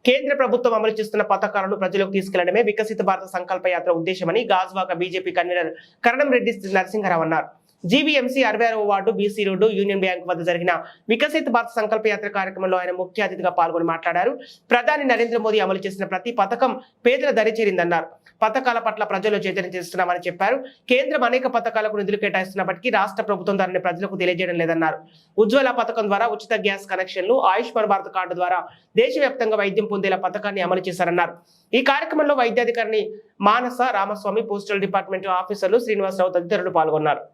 కేంద్ర ప్రభుత్వం అమలు చేస్తున్న పథకాలను ప్రజలకు తీసుకెళ్లడమే వికసిత భారత సంకల్ప యాత్ర ఉద్దేశమని గాజువాక బీజేపీ కన్వీనర్ కరణం రెడ్డి నరసింహారావు అన్నారు. జీవీఎంసీ 66వ ward BC road Union Bank వద్ద జరిగిన వికసిత భారత సంకల్ప యాత్ర కార్యక్రమంలో ఆయన ముఖ్య అతిథిగా పాల్గొని మాట్లాడారు. ప్రధాని నరేంద్ర మోదీ అమలు చేసిన ప్రతి పథకం పేదల దరి చేరిందన్నారు. పథకాల పట్ల ప్రజలు చైతన్యం చేస్తున్నామని చెప్పారు. కేంద్రం అనేక పథకాలకు నిధులు కేటాయిస్తున్నప్పటికీ రాష్ట్ర ప్రభుత్వం దానిని ప్రజలకు తెలియజేయడం లేదన్నారు. ఉజ్వల పథకం ద్వారా ఉచిత గ్యాస్ కనెక్షన్లు, ఆయుష్మాన్ భారత్ కార్డు ద్వారా దేశవ్యాప్తంగా వైద్యం పొందేలా పథకాన్ని అమలు చేశారన్నారు. ఈ కార్యక్రమంలో వైద్యాధికారిని మానస రామస్వామి, పోస్టల్ డిపార్ట్మెంట్ ఆఫీసర్లు శ్రీనివాసరావు తదితరులు పాల్గొన్నారు.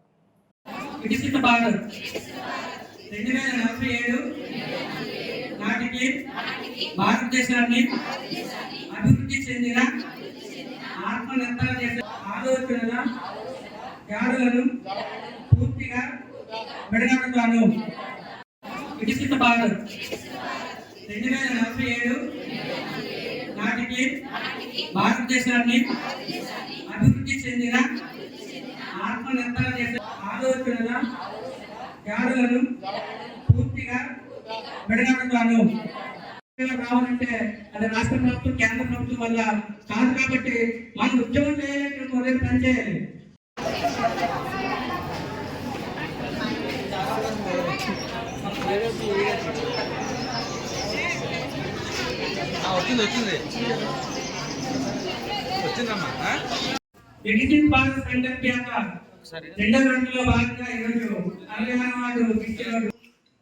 వికసిత భారత్ 2047 నాటికి భారతదేశాన్ని అభివృద్ధి చెందిన ఆత్మనిర్భర చేసే ఆలోచనల యాడులను పూర్తిగా విడగొడతాను. వికసిత భారత్ 2047 నాటికి భారతదేశాన్ని అభివృద్ధి చెందిన ఆత్మనిర్భర చేసే ఆలోచనల యాడులను పూర్తిగా విడగొడతాను. రావాలంటే అది రాష్ట్ర ప్రభుత్వం, కేంద్ర ప్రభుత్వం వల్ల కాదు. కాబట్టి మనం ఉద్యోగం చేయాలంటే మొదటి పని చేయాలి. వికసిత భారత్ సంకల్ప యాత్ర 2వ విడతలో భాగంగా ఈరోజు 46వ వార్డు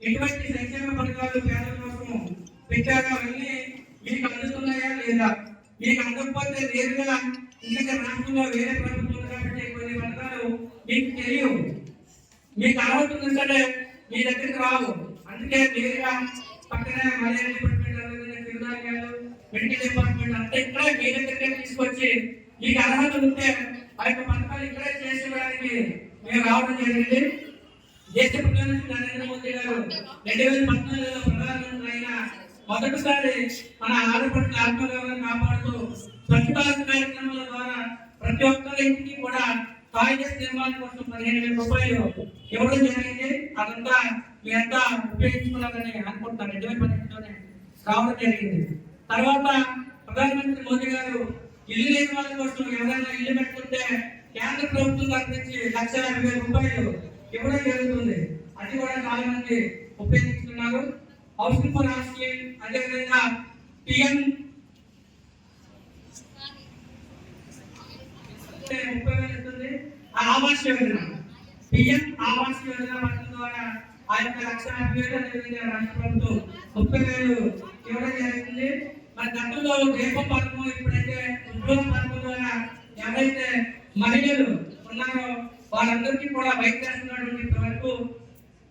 ఎటువంటి సంక్షేమ పథకాలు పేదల కోసం పెట్టారో అవన్నీ మీకు అందుతున్నాయా లేదా? మీకు అందకపోతే నేరుగా ఇంకా రాష్ట్రంలో వేరే ప్రభుత్వం కాబట్టి కొన్ని పథకాలు మీకు తెలియవు. మీకు అర్హత సరే మీ దగ్గరికి రావు. అందుకే నేరుగా పక్కనే మలయాళ డిపార్ట్మెంట్, చిరుధాన్యాలు, మెడికల్ డిపార్ట్మెంట్ అంతా ఇక్కడ మీ దగ్గరికి తీసుకొచ్చి మీకు అర్హత ఉంటే ఆ యొక్క పథకాలు ఇక్కడే చేసేయడానికి మేము రావడం జరిగింది. దేశ ప్రధానమంత్రి నరేంద్ర మోదీ గారు 2014లో ప్రధానమంత్రి అయిన మొదటిసారి మన ఆడపడుల ఆత్మగౌరవాన్ని కాపాడుతూ స్వచ్ఛ భారత్ కార్యక్రమాల ద్వారా ప్రతి ఒక్కరికి కూడా టాయిలెట్ నిర్మాణం కోసం 15,000 రూపాయలు ఇవ్వడం జరిగింది. అదంతా మీ అంతా ఉపయోగించుకున్నారని అనుకుంటున్నాను. 2018లోనే రావడం జరిగింది. తర్వాత ప్రధానమంత్రి మోదీ గారు ఇల్లు లేని వాళ్ళ కోసం ఎవరైనా ఇల్లు పెట్టుకుంటే కేంద్ర ప్రభుత్వం తరఫు నుంచి 1,50,000 రూపాయలు ఇవ్వడం జరుగుతుంది. అది కూడా చాలా మంది ఉపయోగిస్తున్నారు. హౌసింగ్ ఫర్ ఆల్ స్కీమ్, అదేవిధంగా పిఎం 30,000 ఆవాస్ యోజన, పిఎం ఆవాస్ యోజన పథకం ద్వారా ఆ యొక్క 1,50,000 అదేవిధంగా రాష్ట్ర ప్రభుత్వం 30,000 ఇవ్వడం జరుగుతుంది. మరి గతంలో దీపం పథకం, ఇప్పుడైతే ఉద్యోగ పథకం ద్వారా ఎవరైతే మహిళలు ఉన్నారో వాళ్ళందరికీ కూడా వైద్యాలు వరకు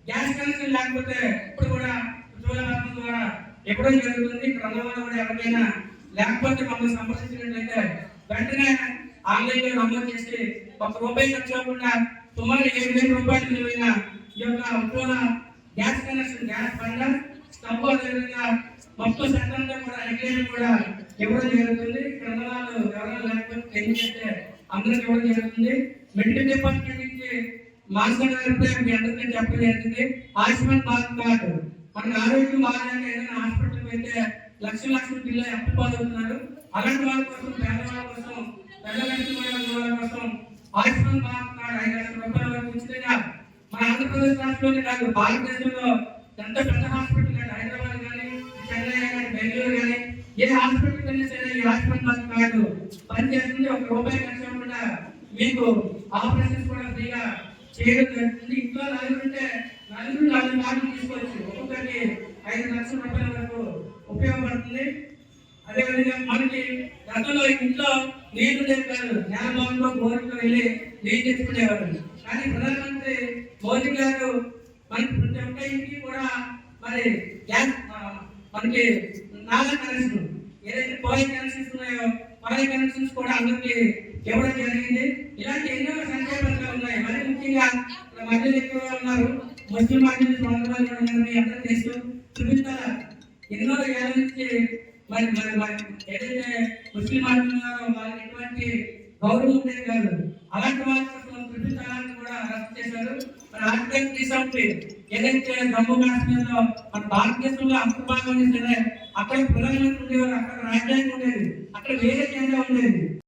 గ్యాస్ కనెక్షన్ లేకపోతే ఇప్పుడు కూడా ఉద్యోగ పథకం ద్వారా ఇవ్వడం జరుగుతుంది. ఇక్కడ ఉన్న వాళ్ళు కూడా ఎవరికైనా లేకపోతే మమ్మల్ని సంప్రదించినట్లయితే వెంటనే ఆన్లైన్ లో నమోదు చేసి ₹1 ఖర్చు అవ్వకుండా సుమారు 7,000 రూపాయలు విలువైన ఈ యొక్క ఉద్యోగ gas connection, gas Bhandar, stove, అదేవిధంగా మొత్తం సెంటర్లో కూడా రెగ్యులేషన్ కూడా ఇవ్వడం జరుగుతుంది. ఇక్కడ ఉన్న వాళ్ళు ఎవరైనా లేకపోతే తెలియజేస్తే అందరికి ఇవ్వడం జరుగుతుంది. మెడికల్ డిపార్ట్మెంట్ నుంచి మాస్టర్ గారి మీ అందరికీ చెప్పడం జరుగుతుంది. ఆయుష్మాన్ భారత్ కార్డు, మనకు ఆరోగ్యం బాగానే ఏదైనా హాస్పిటల్కి వెళ్తే లక్షల బిల్లు అప్పుపాలవుతున్నారు. అలాంటి వాళ్ళ కోసం, పేదవాళ్ళ కోసం, వాళ్ళ కోసం ఆయుష్మాన్ భారత్ కార్డు 5,00,000 రూపాయల వరకు ఉచితంగా మన ఆంధ్రప్రదేశ్ రాష్ట్రంలోనే కాదు భారతదేశంలో ఎంత పెద్ద హాస్పిటల్ కానీ హైదరాబాద్ కానీ, చెన్నై కానీ, బెంగళూరు కానీ ఏ హాస్పిటల్ కన్నా సరే ఈ ఆయుష్మాన్ భారత్ కార్డు పనిచేస్తుంది. ₹1 ఖర్చు అవ్వకుండా మీకు ఆపరేషన్స్ కూడా ఫ్రీగా చేయడం జరుగుతుంది. ఇంట్లో నలుగురు ఉంటే 4 కార్డులు తీసుకోవచ్చు. ఒక్కొక్కరికి 5 లక్షల రూపాయల వరకు ఉపయోగపడుతుంది. అదేవిధంగా మనకి గతంలో ఇంట్లో నీళ్లు తెచ్చారు, నేలభాగంలో బోర్కి వెళ్ళి నీళ్ళు తెచ్చుకునేవారు. కానీ ప్రధానమంత్రి మోదీ గారు మనకి ప్రతి ఒక్క ఇంటికి కూడా మరి గ్యాస్, మనకి నాలా కనెక్షన్, ఏదైతే పోయి కనెక్షన్స్ ఉన్నాయో పరాయి కనెక్షన్స్ కూడా అందరికి ఇవ్వడం జరిగింది. ఇలాంటి ఎన్నో సంక్షేమ పథకాలు ఉన్నాయి. మరి ముఖ్యంగా మహిళలు ఎక్కువగా ఉన్నారు, ముస్లిం మహిళలు సోదరులు ఉన్నారని అర్థం చేస్తూ చూపించాల ఎన్నో ఏళ్ళ నుంచి మరి ఏదైతే ముస్లిం మహిళలు ఉన్నారో వాళ్ళకి ఎటువంటి గౌరవం ఉండేది కాదు. అలాంటి వాళ్ళ కోసం చూపించాలని కూడా రద్దు చేశారు. మన ఆర్టికల్ 370 ఏదైతే జమ్మూ కాశ్మీర్ లో మన భారతదేశంలో అంత భాగం సరే అక్కడ ప్రధానమంత్రి ఉండేవారు, అక్కడ రాజ్యాంగం ఉండేది, అక్కడ వేరే జెండా ఉండేది.